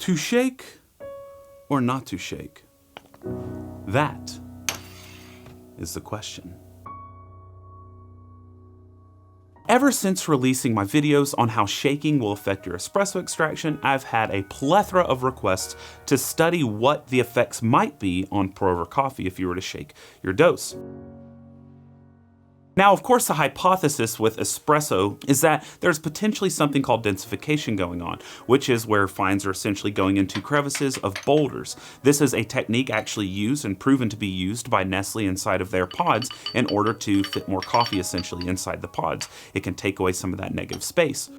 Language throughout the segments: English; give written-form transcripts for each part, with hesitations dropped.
To shake or not to shake? That is the question. Ever since releasing my videos on how shaking will affect your espresso extraction, I've had a plethora of requests to study what the effects might be on pour-over coffee if you were to shake your dose. Now, of course, the hypothesis with espresso is that there's potentially something called densification going on, which is where fines are essentially going into crevices of boulders. This is a technique actually used and proven to be used by Nestle inside of their pods in order to fit more coffee essentially inside the pods. It can take away some of that negative space.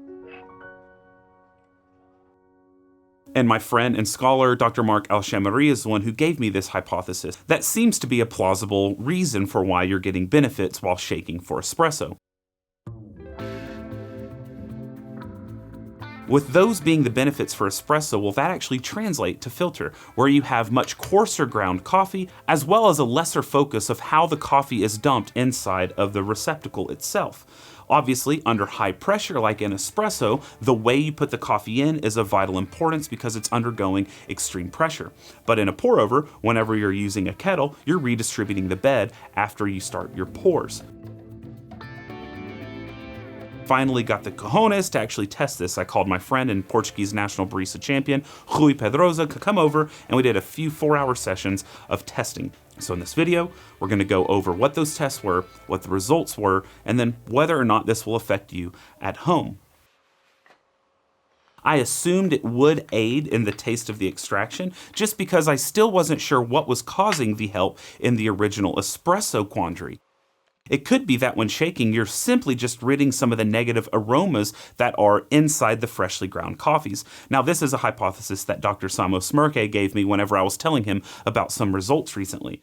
And my friend and scholar, Dr. Mark Alchamari, is the one who gave me this hypothesis. That seems to be a plausible reason for why you're getting benefits while shaking for espresso. With those being the benefits for espresso, will that actually translate to filter, where you have much coarser ground coffee, as well as a lesser focus of how the coffee is dumped inside of the receptacle itself? Obviously, under high pressure like in espresso, the way you put the coffee in is of vital importance because it's undergoing extreme pressure. But in a pour over, whenever you're using a kettle, you're redistributing the bed after you start your pours. Finally got the cojones to actually test this. I called my friend and Portuguese national barista champion, Rui Pedrosa, to come over, and we did a few 4-hour sessions of testing. So in this video, we're going to go over what those tests were, what the results were, and then whether or not this will affect you at home. I assumed it would aid in the taste of the extraction, just because I still wasn't sure what was causing the help in the original espresso quandary. It could be that when shaking, you're simply just ridding some of the negative aromas that are inside the freshly ground coffees. Now, this is a hypothesis that Dr. Samo Smirke gave me whenever I was telling him about some results recently.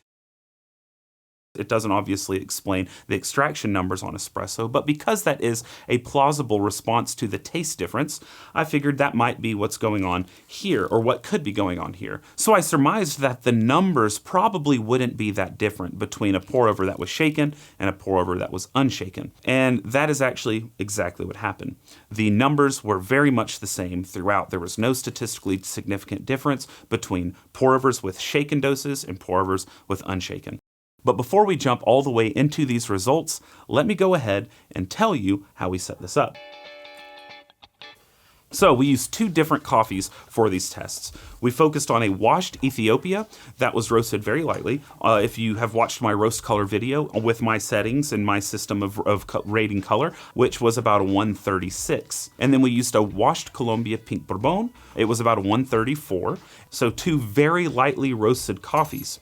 It doesn't obviously explain the extraction numbers on espresso, but because that is a plausible response to the taste difference, I figured that might be what's going on here, or what could be going on here. So I surmised that the numbers probably wouldn't be that different between a pour-over that was shaken and a pour-over that was unshaken. And that is actually exactly what happened. The numbers were very much the same throughout. There was no statistically significant difference between pour-overs with shaken doses and pour-overs with unshaken. But before we jump all the way into these results, let me go ahead and tell you how we set this up. So we used 2 different coffees for these tests. We focused on a washed Ethiopia that was roasted very lightly. If you have watched my roast color video with my settings and my system of rating color, which was about a 136. And then we used a washed Colombia pink bourbon. It was about a 134. So 2 very lightly roasted coffees.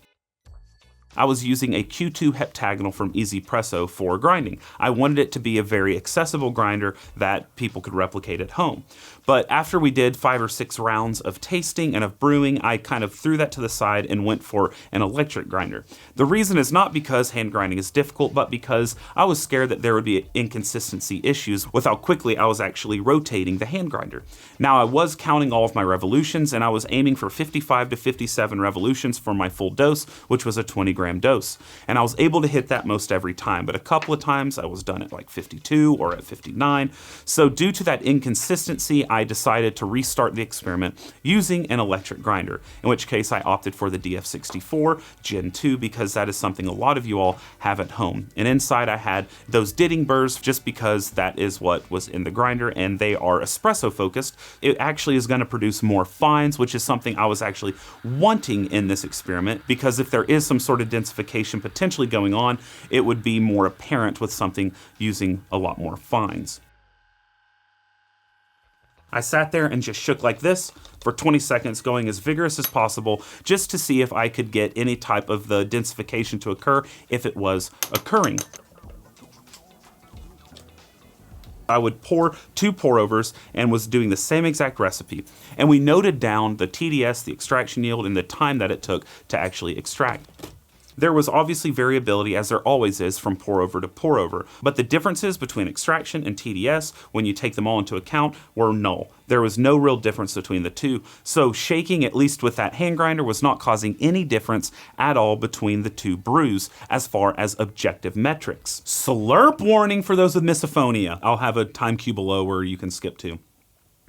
I was using a Q2 heptagonal from Espresso for grinding. I wanted it to be a very accessible grinder that people could replicate at home. But after we did 5 or 6 rounds of tasting and of brewing, I kind of threw that to the side and went for an electric grinder. The reason is not because hand grinding is difficult, but because I was scared that there would be inconsistency issues with how quickly I was actually rotating the hand grinder. Now, I was counting all of my revolutions, and I was aiming for 55 to 57 revolutions for my full dose, which was a 20-gram dose. And I was able to hit that most every time, but a couple of times I was done at like 52 or at 59. So due to that inconsistency, I decided to restart the experiment using an electric grinder, in which case I opted for the DF64 Gen 2 because that is something a lot of you all have at home. And inside I had those Ditting burrs just because that is what was in the grinder and they are espresso focused. It actually is going to produce more fines, which is something I was actually wanting in this experiment, because if there is some sort of densification potentially going on, it would be more apparent with something using a lot more fines. I sat there and just shook like this for 20 seconds, going as vigorous as possible, just to see if I could get any type of the densification to occur if it was occurring. I would pour 2 pour-overs and was doing the same exact recipe. And we noted down the TDS, the extraction yield, and the time that it took to actually extract. There was obviously variability, as there always is, from pour-over to pour-over, but the differences between extraction and TDS, when you take them all into account, were null. There was no real difference between the two, so shaking, at least with that hand grinder, was not causing any difference at all between the 2 brews as far as objective metrics. Slurp warning for those with misophonia. I'll have a time cue below where you can skip to.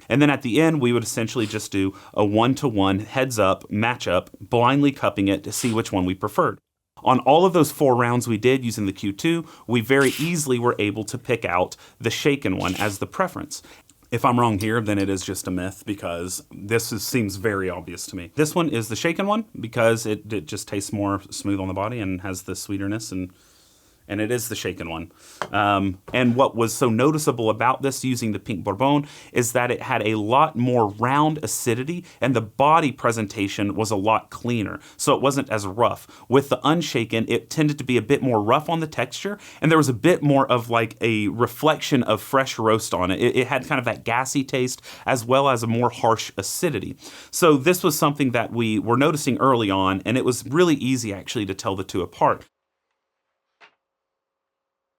And then at the end, we would essentially just do a 1-to-1 heads up matchup, blindly cupping it to see which one we preferred. On all of those 4 rounds we did using the Q2, we very easily were able to pick out the shaken one as the preference. If I'm wrong here, then it is just a myth because seems very obvious to me. This one is the shaken one because it just tastes more smooth on the body and has the sweeterness, and it is the shaken one. And what was so noticeable about this using the Pink Bourbon is that it had a lot more round acidity and the body presentation was a lot cleaner. So it wasn't as rough. With the unshaken, it tended to be a bit more rough on the texture and there was a bit more of like a reflection of fresh roast on it. It had kind of that gassy taste as well as a more harsh acidity. So this was something that we were noticing early on, and it was really easy actually to tell the two apart.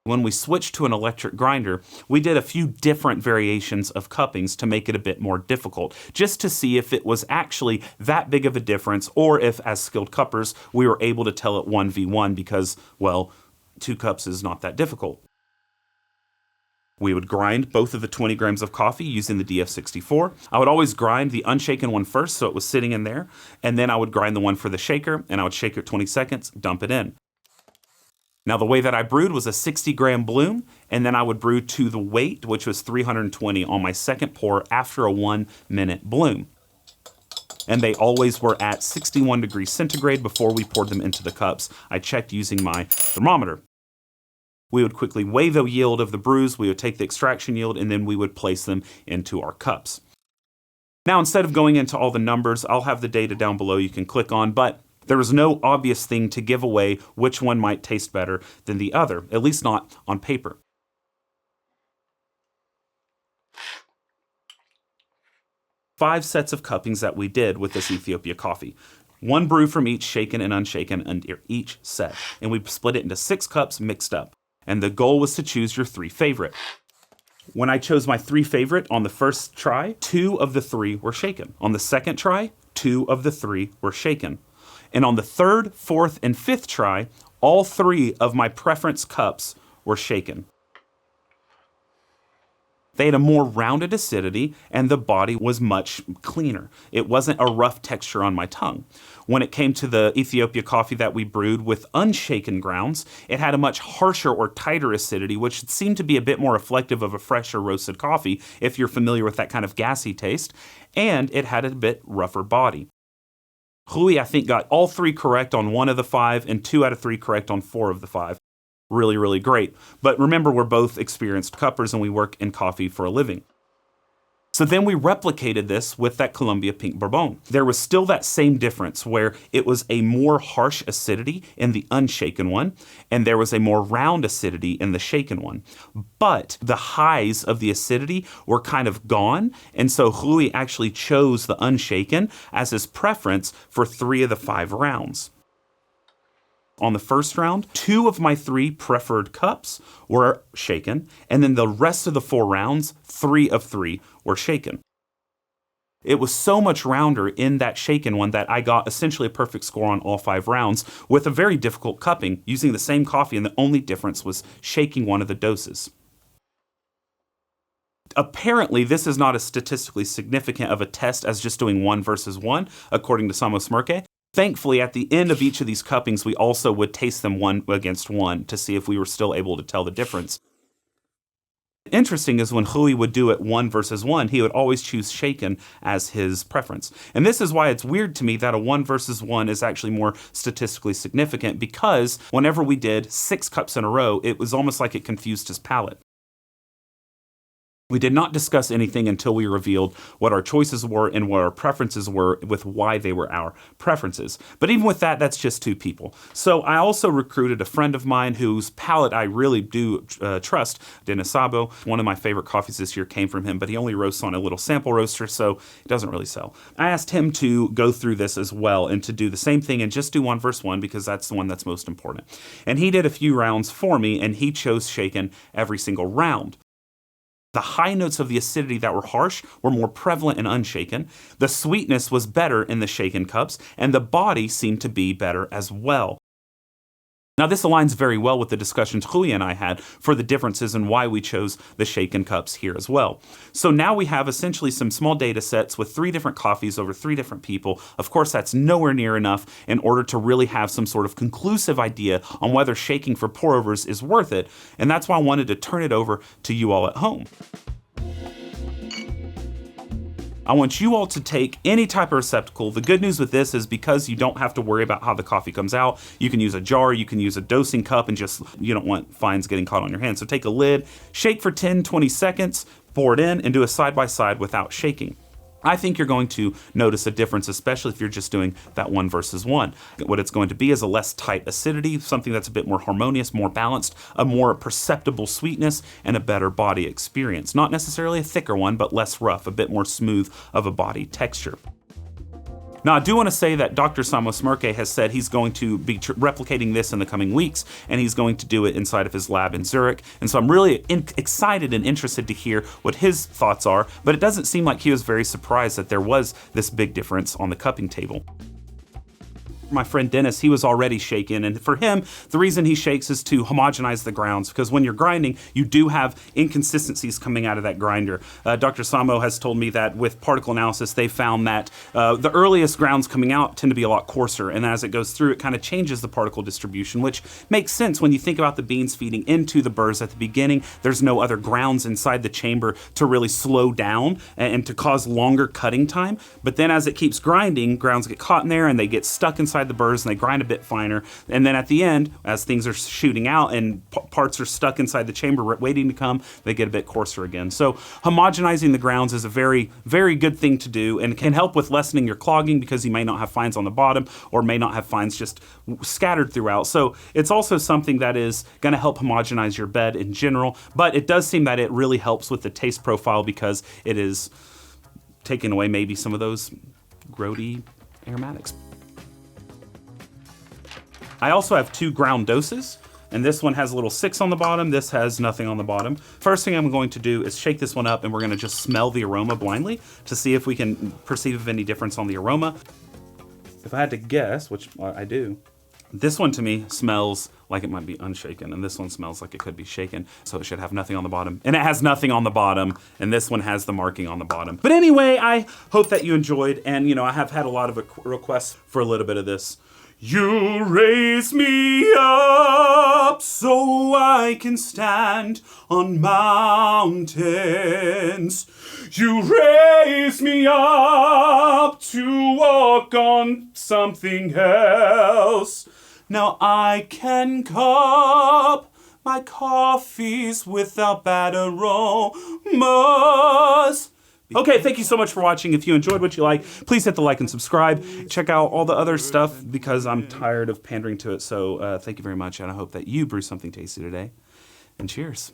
When we switched to an electric grinder, we did a few different variations of cuppings to make it a bit more difficult, just to see if it was actually that big of a difference or if, as skilled cuppers, we were able to tell it 1v1 because, well, 2 cups is not that difficult. We would grind both of the 20 grams of coffee using the DF64. I would always grind the unshaken one first so it was sitting in there, and then I would grind the one for the shaker, and I would shake it 20 seconds, dump it in. Now, the way that I brewed was a 60-gram bloom, and then I would brew to the weight, which was 320 on my second pour after a 1-minute bloom. And they always were at 61 degrees centigrade before we poured them into the cups. I checked using my thermometer. We would quickly weigh the yield of the brews, we would take the extraction yield, and then we would place them into our cups. Now, instead of going into all the numbers, I'll have the data down below you can click on, but there was no obvious thing to give away which one might taste better than the other, at least not on paper. Five sets of cuppings that we did with this Ethiopia coffee. 1 brew from each shaken and unshaken under each set. And we split it into 6 cups mixed up. And the goal was to choose your 3 favorite. When I chose my 3 favorite on the first try, 2 of the 3 were shaken. On the second try, 2 of the 3 were shaken. And on the 3rd, 4th, and 5th try, all 3 of my preference cups were shaken. They had a more rounded acidity, and the body was much cleaner. It wasn't a rough texture on my tongue. When it came to the Ethiopia coffee that we brewed with unshaken grounds, it had a much harsher or tighter acidity, which seemed to be a bit more reflective of a fresher roasted coffee, if you're familiar with that kind of gassy taste, and it had a bit rougher body. Rui, I think, got all 3 correct on 1 of the 5 and 2 out of 3 correct on 4 of the 5. Really, really great. But remember, we're both experienced cuppers and we work in coffee for a living. So then we replicated this with that Colombia Pink Bourbon. There was still that same difference where it was a more harsh acidity in the unshaken one, and there was a more round acidity in the shaken one. But the highs of the acidity were kind of gone, and so Rui actually chose the unshaken as his preference for 3 of the 5 rounds. On the first round, 2 of my 3 preferred cups were shaken, and then the rest of the 4 rounds, 3 of 3 were shaken. It was so much rounder in that shaken one that I got essentially a perfect score on all 5 rounds with a very difficult cupping using the same coffee, and the only difference was shaking one of the doses. Apparently, this is not as statistically significant of a test as just doing 1 versus 1, according to Samos Merke. Thankfully, at the end of each of these cuppings, we also would taste them 1 against 1 to see if we were still able to tell the difference. Interesting is when Rui would do it 1 versus 1, he would always choose shaken as his preference. And this is why it's weird to me that a 1 versus 1 is actually more statistically significant, because whenever we did 6 cups in a row, it was almost like it confused his palate. We did not discuss anything until we revealed what our choices were and what our preferences were with why they were our preferences. But even with that, that's just 2 people. So I also recruited a friend of mine whose palate I really do trust, Dennis Sabo. One of my favorite coffees this year came from him, but he only roasts on a little sample roaster, so it doesn't really sell. I asked him to go through this as well and to do the same thing and just do 1 versus 1 because that's the one that's most important. And he did a few rounds for me, and he chose shaken every single round. The high notes of the acidity that were harsh were more prevalent in unshaken. The sweetness was better in the shaken cups, and the body seemed to be better as well. Now, this aligns very well with the discussions Julia and I had for the differences and why we chose the shaken cups here as well. So now we have essentially some small data sets with 3 different coffees over 3 different people. Of course, that's nowhere near enough in order to really have some sort of conclusive idea on whether shaking for pour-overs is worth it. And that's why I wanted to turn it over to you all at home. I want you all to take any type of receptacle. The good news with this is because you don't have to worry about how the coffee comes out, you can use a jar, you can use a dosing cup, and just, you don't want fines getting caught on your hands. So take a lid, shake for 10, 20 seconds, pour it in, and do a side-by-side without shaking. I think you're going to notice a difference, especially if you're just doing that 1 versus 1. What it's going to be is a less tight acidity, something that's a bit more harmonious, more balanced, a more perceptible sweetness, and a better body experience. Not necessarily a thicker one, but less rough, a bit more smooth of a body texture. Now, I do want to say that Dr. Samos Merke has said he's going to be replicating this in the coming weeks, and he's going to do it inside of his lab in Zurich. And so I'm really excited and interested to hear what his thoughts are, but it doesn't seem like he was very surprised that there was this big difference on the cupping table. My friend Dennis, he was already shaken, and for him, the reason he shakes is to homogenize the grounds, because when you're grinding, you do have inconsistencies coming out of that grinder. Dr. Samo has told me that with particle analysis, they found that the earliest grounds coming out tend to be a lot coarser, and as it goes through, it kind of changes the particle distribution, which makes sense when you think about the beans feeding into the burrs at the beginning. There's no other grounds inside the chamber to really slow down and to cause longer cutting time, but then as it keeps grinding, grounds get caught in there and they get stuck inside the burrs and they grind a bit finer. And then at the end, as things are shooting out and parts are stuck inside the chamber waiting to come, they get a bit coarser again. So homogenizing the grounds is a very, very good thing to do and can help with lessening your clogging because you may not have fines on the bottom or may not have fines just scattered throughout. So it's also something that is going to help homogenize your bed in general, but it does seem that it really helps with the taste profile because it is taking away maybe some of those grody aromatics. I also have 2 ground doses, and this one has a little 6 on the bottom, this has nothing on the bottom. First thing I'm going to do is shake this one up, and we're gonna just smell the aroma blindly to see if we can perceive any difference on the aroma. If I had to guess, which I do, this one to me smells like it might be unshaken, and this one smells like it could be shaken, so it should have nothing on the bottom. And it has nothing on the bottom, and this one has the marking on the bottom. But anyway, I hope that you enjoyed, and I have had a lot of requests for a little bit of this. You raise me up so I can stand on mountains. You raise me up to walk on something else. Now I can cup my coffees without bad aromas. Okay, thank you so much for watching. If you enjoyed what you like, please hit the like and subscribe. Check out all the other stuff because I'm tired of pandering to it. So thank you very much, and I hope that you brew something tasty today. And cheers.